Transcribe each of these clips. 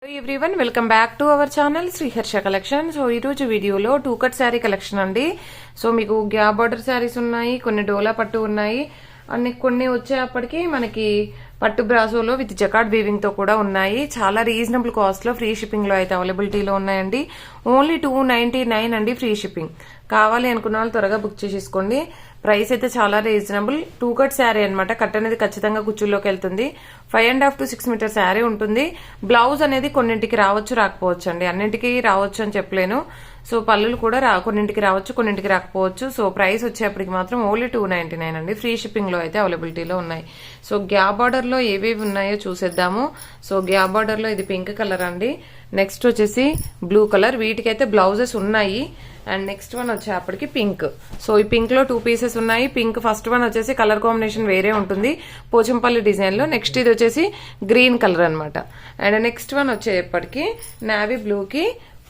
Hello everyone, welcome back to our channel Sriharsha collection. So ఈ రోజు వీడియోలో 2 కట్ శారీ కలెక్షన్ అండి. సో మీకు గ్యాప్ బార్డర్ శారీస్ ఉన్నాయి, కొన్ని డోలా పట్టు ఉన్నాయి, అన్ని కొన్ని వచ్చేప్పటికి మనకి పట్టు బ్రాసోలో విత్ జకార్డ్ వీవింగ్ తో కూడా ఉన్నాయి. చాలా రీజనబుల్ కాస్ట్ లో ఫ్రీ షిప్పింగ్ లో అయితే అవైలబిలిటీలో ఉన్నాయండి. ఓన్లీ 299 అండి ఫ్రీ షిప్పింగ్. కావాలి అనుకున్న వాళ్ళు త్వరగా బుక్ చేసేసుకోండి. ప్రైస్ అయితే చాలా రీజనబుల్. 2 కట్ శారీ అనమాట. కట్ అనేది ఖచ్చితంగా కుచ్చుల్లోకి వెళ్తుంది. 5.5 to 6 మీటర్ శారీ ఉంటుంది. బ్లౌజ్ అనేది కొన్నింటికి రావచ్చు, రాకపోవచ్చు అండి. అన్నింటికి రావచ్చు అని చెప్పలేను. సో పళ్ళులు కూడా కొన్నింటికి రావచ్చు, కొన్నింటికి రాకపోవచ్చు. సో ప్రైస్ వచ్చేప్పటికి మాత్రం ఓన్లీ 299 అండి. ఫ్రీ షిప్పింగ్ లో అయితే అవైలబిలిటీలో ఉన్నాయి. సో గ్యాప్ బార్డర్ లో ఏవేవి ఉన్నాయో చూసేద్దాము. సో గ్యాప్ బార్డర్ లో ఇది పింక్ కలర్ అండి. నెక్స్ట్ వచ్చేసి బ్లూ కలర్. వీటికైతే బ్లౌజెస్ ఉన్నాయి. అండ్ నెక్స్ట్ వన్ వచ్చేప్పటికి పింక్. సో ఈ పింక్ లో 2 పీసెస్ ఉన్నాయి. పింక్ ఫస్ట్ వన్ వచ్చేసి కలర్ కాంబినేషన్ వేరే ఉంటుంది, పోచంపల్లి డిజైన్ లో. నెక్స్ట్ ఇది వచ్చేసి గ్రీన్ కలర్ అనమాట. అండ్ నెక్స్ట్ వన్ వచ్చేప్పటికి నావీ బ్లూ కి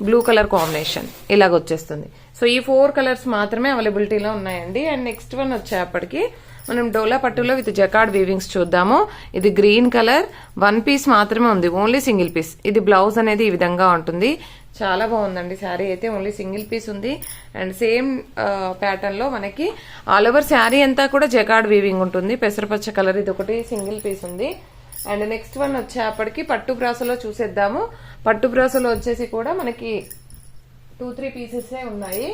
బ్లూ కలర్ కాంబినేషన్ ఇలాగ వచ్చేస్తుంది. సో ఈ 4 కలర్స్ మాత్రమే అవైలబిలిటీలో ఉన్నాయండి. అండ్ నెక్స్ట్ వన్ వచ్చేప్పటికి మనం డోలా పట్టులో విత్ జకార్డ్ వీవింగ్స్ చూద్దాము. ఇది గ్రీన్ కలర్, 1 పీస్ మాత్రమే ఉంది, ఓన్లీ సింగిల్ పీస్. ఇది బ్లౌజ్ అనేది ఈ విధంగా ఉంటుంది. చాలా బాగుందండి శారీ అయితే. ఓన్లీ సింగిల్ పీస్ ఉంది. అండ్ సేమ్ ప్యాటర్న్ లో మనకి ఆల్ ఓవర్ శారీ అంతా కూడా జకార్డ్ వీవింగ్ ఉంటుంది. పెసరపచ్చ కలర్, ఇది ఒకటి సింగిల్ పీస్ ఉంది. అండ్ నెక్స్ట్ వన్ వచ్చేప్పటికి పట్టు బ్రాసలో చూసేద్దాము. పట్టు బ్రాసలో వచ్చేసి కూడా మనకి 2-3 పీసెస్ ఉన్నాయి.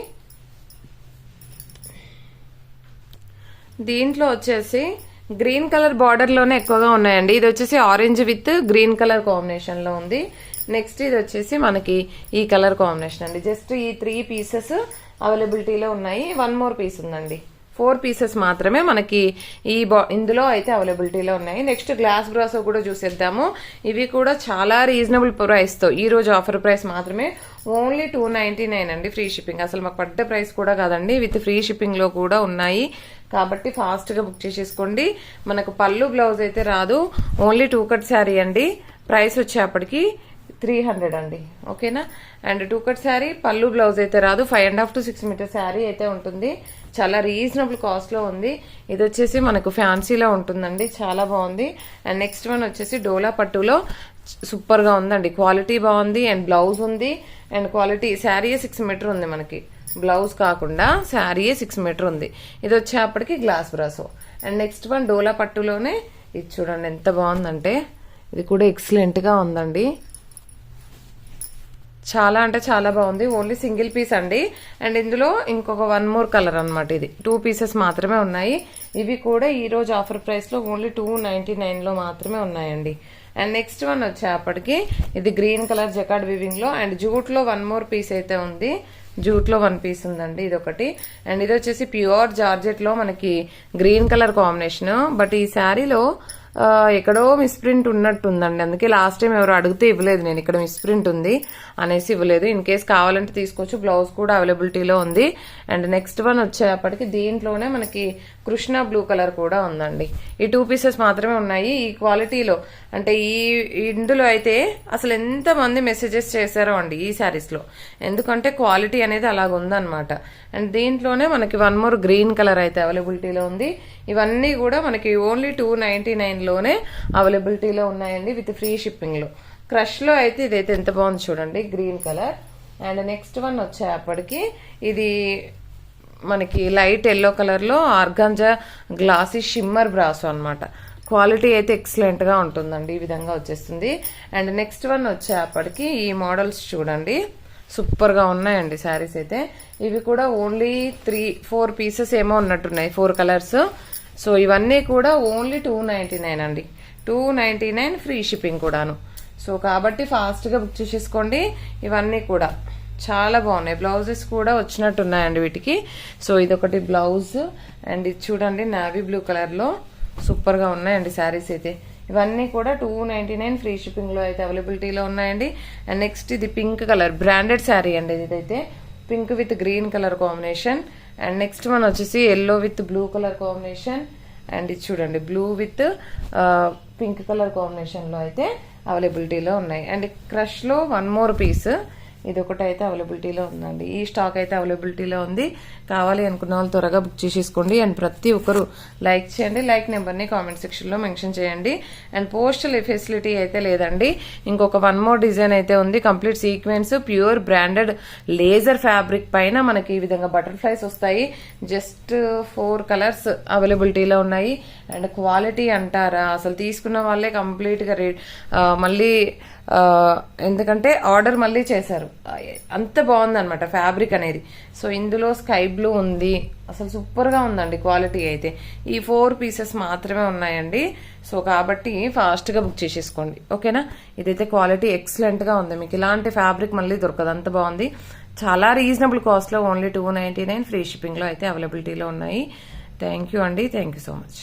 దీంట్లో వచ్చేసి గ్రీన్ కలర్ బార్డర్ లోనే ఎక్కువగా ఉన్నాయండి. ఇది వచ్చేసి orange with green colour combination లో ఉంది. నెక్స్ట్ ఇది వచ్చేసి మనకి ఈ కలర్ కాంబినేషన్ అండి. జస్ట్ ఈ 3 పీసెస్ అవైలబిలిటీలో ఉన్నాయి. 1 మోర్ పీస్ ఉందండి. 4 పీసెస్ మాత్రమే మనకి ఇందులో అయితే అవైలబిలిటీలో ఉన్నాయి. నెక్స్ట్ గ్లాస్ బ్రాసో కూడా చూసేద్దాము. ఇవి కూడా చాలా రీజనబుల్ ప్రైస్ తో ఈ రోజు ఆఫర్ ప్రైస్ మాత్రమే, ఓన్లీ 299 అండి ఫ్రీ షిప్పింగ్. అసలు మాకు పడ్డ ప్రైస్ కూడా కాదండి, విత్ ఫ్రీ షిప్పింగ్ లో కూడా ఉన్నాయి. కాబట్టి ఫాస్ట్ గా బుక్ చేసేసుకోండి. మనకు పళ్ళు బ్లౌజ్ అయితే రాదు, ఓన్లీ 2 కట్ శారీ అండి. ప్రైస్ వచ్చేప్పటికి 300 అండి. ఓకేనా. అండ్ 2 కట్ శారీ, పళ్ళు బ్లౌజ్ అయితే రాదు. 5.5 to 6 మీటర్ శారీ అయితే ఉంటుంది. చాలా రీజనబుల్ కాస్ట్ లో ఉంది. ఇది వచ్చేసి మనకు ఫ్యాన్సీలో ఉంటుందండి, చాలా బాగుంది. అండ్ నెక్స్ట్ వన్ వచ్చేసి డోలా పట్టులో సూపర్ గా ఉందండి. క్వాలిటీ బాగుంది. అండ్ బ్లౌజ్ ఉంది. అండ్ క్వాలిటీ శారీయే 6 మీటర్ ఉంది మనకి, బ్లౌజ్ కాకుండా శారీయే 6 మీటర్ ఉంది. ఇది వచ్చేప్పటికి గ్లాస్ బ్రాసో. అండ్ నెక్స్ట్ వన్ డోలా పట్టులోనే ఇది చూడండి ఎంత బాగుందంటే, ఇది కూడా ఎక్సలెంట్ గా ఉందండి. చాలా అంటే చాలా బాగుంది. ఓన్లీ సింగిల్ పీస్ అండి. అండ్ ఇందులో ఇంకొక 1 మోర్ కలర్ అనమాట. ఇది 2 పీసెస్ మాత్రమే ఉన్నాయి. ఇవి కూడా ఈ రోజు ఆఫర్ ప్రైస్ లో ఓన్లీ 299 లో మాత్రమే ఉన్నాయండి. అండ్ నెక్స్ట్ వన్ వచ్చేప్పటికి ఇది గ్రీన్ కలర్ జకార్డ్ వీవింగ్ లో. అండ్ జూట్ లో 1 మోర్ పీస్ అయితే ఉంది. జూట్ లో 1 పీస్ ఉందండి, ఇది ఒకటి. అండ్ ఇది వచ్చేసి ప్యూర్ జార్జెట్ లో మనకి గ్రీన్ కలర్ కాంబినేషన్. బట్ ఈ శారీలో ఎక్కడో మిస్ప్రింట్ ఉన్నట్టుందండి. అందుకే లాస్ట్ టైం ఎవరు అడిగితే ఇవ్వలేదు నేను, ఇక్కడ మిస్ప్రింట్ ఉంది అనేసి ఇవ్వలేదు. ఇన్ కేస్ కావాలంటే తీసుకోవచ్చు. బ్లౌజ్ కూడా అవైలబిలిటీలో ఉంది. అండ్ నెక్స్ట్ వన్ వచ్చేప్పటికి దీంట్లోనే మనకి కృష్ణ బ్లూ కలర్ కూడా ఉందండి. ఈ 2 పీసెస్ మాత్రమే ఉన్నాయి ఈ క్వాలిటీలో. అంటే ఇందులో అయితే అసలు ఎంత మంది మెసేజెస్ చేశారో అండి ఈ శారీస్ లో, ఎందుకంటే క్వాలిటీ అనేది అలాగ ఉందన్నమాట. అండ్ దీంట్లోనే మనకి 1 మోర్ గ్రీన్ కలర్ అయితే అవైలబిలిటీలో ఉంది. ఇవన్నీ కూడా మనకి ఓన్లీ 299 లోనే అవైలబిలిటీలో ఉన్నాయండి, విత్ ఫ్రీ షిప్పింగ్ లో. క్రష్ లో అయితే ఇదైతే ఎంత బాగుంది చూడండి, green colour. And next one వచ్చేప్పటికి ఇది మనకి లైట్ ఎల్లో కలర్ లో ఆర్గాంజా గ్లాసీ షిమ్మర్ బ్రాసో అనమాట. క్వాలిటీ అయితే ఎక్సలెంట్ గా ఉంటుందండి, ఈ విధంగా వచ్చేస్తుంది. అండ్ నెక్స్ట్ వన్ వచ్చేప్పటికి ఈ మోడల్స్ చూడండి, సూపర్ గా ఉన్నాయండి శారీస్ అయితే. ఇవి కూడా ఓన్లీ 3-4 పీసెస్ ఏమో ఉన్నట్టున్నాయి, 4 కలర్స్. సో ఇవన్నీ కూడా ఓన్లీ 299 అండి. 299 ఫ్రీ షిప్పింగ్ కూడాను. సో కాబట్టి ఫాస్ట్ గా బుక్ చేసేసుకోండి. ఇవన్నీ కూడా చాలా బాగున్నాయి. బ్లౌజెస్ కూడా వచ్చినట్టున్నాయండి వీటికి. సో ఇదొకటి బ్లౌజ్. అండ్ ఇది చూడండి నావీ బ్లూ కలర్ లో సూపర్ గా ఉన్నాయండి శారీస్ అయితే. ఇవన్నీ కూడా 299 ఫ్రీ షిప్పింగ్ లో అయితే అవైలబిలిటీలో ఉన్నాయండి. అండ్ నెక్స్ట్ ఇది పింక్ కలర్ బ్రాండెడ్ శారీ అండి. ఇదైతే pink with green colour combination. And next one వచ్చేసి yellow with blue colour combination. And ఇది చూడండి blue with pink colour combination లో అయితే అవైలబిలిటీలో ఉన్నాయి. అండ్ క్రష్ లో 1 మోర్ పీస్. ఇది ఒకటి అయితే అవైలబిలిటీలో ఉందండి. ఈ స్టాక్ అయితే అవైలబిలిటీలో ఉంది. కావాలి అనుకున్న వాళ్ళు త్వరగా బుక్ చేసేసుకోండి. అండ్ ప్రతి ఒక్కరు లైక్ చేయండి. లైక్ నెంబర్ని కామెంట్ సెక్షన్లో మెన్షన్ చేయండి. అండ్ పోస్టల్ ఫెసిలిటీ అయితే లేదండి. ఇంకొక వన్ మోర్ డిజైన్ అయితే ఉంది. Complete sequence pure branded laser fabric పైన మనకి ఈ విధంగా బటర్ఫ్లైస్ వస్తాయి. జస్ట్ 4 కలర్స్ అవైలబిలిటీలో ఉన్నాయి. అండ్ క్వాలిటీ అంటారా, అసలు తీసుకున్న వాళ్ళే కంప్లీట్గా మళ్ళీ ఎందుకంటే ఆర్డర్ మళ్ళీ చేశారు, అంత బాగుంది అనమాట ఫ్యాబ్రిక్ అనేది. సో ఇందులో స్కై బ్లూ ఉంది, అసలు సూపర్గా ఉందండి క్వాలిటీ అయితే. ఈ 4 పీసెస్ మాత్రమే ఉన్నాయండి. సో కాబట్టి ఫాస్ట్గా బుక్ చేసేసుకోండి, ఓకేనా. ఇదైతే క్వాలిటీ ఎక్సలెంట్గా ఉంది, మీకు ఇలాంటి ఫ్యాబ్రిక్ మళ్ళీ దొరకదు, అంత బాగుంది. చాలా రీజనబుల్ కాస్ట్లో ఓన్లీ 299 ఫ్రీ షిప్పింగ్లో అయితే అవైలబిలిటీలో ఉన్నాయి. థ్యాంక్ యూ అండి, థ్యాంక్ యూ సో మచ్.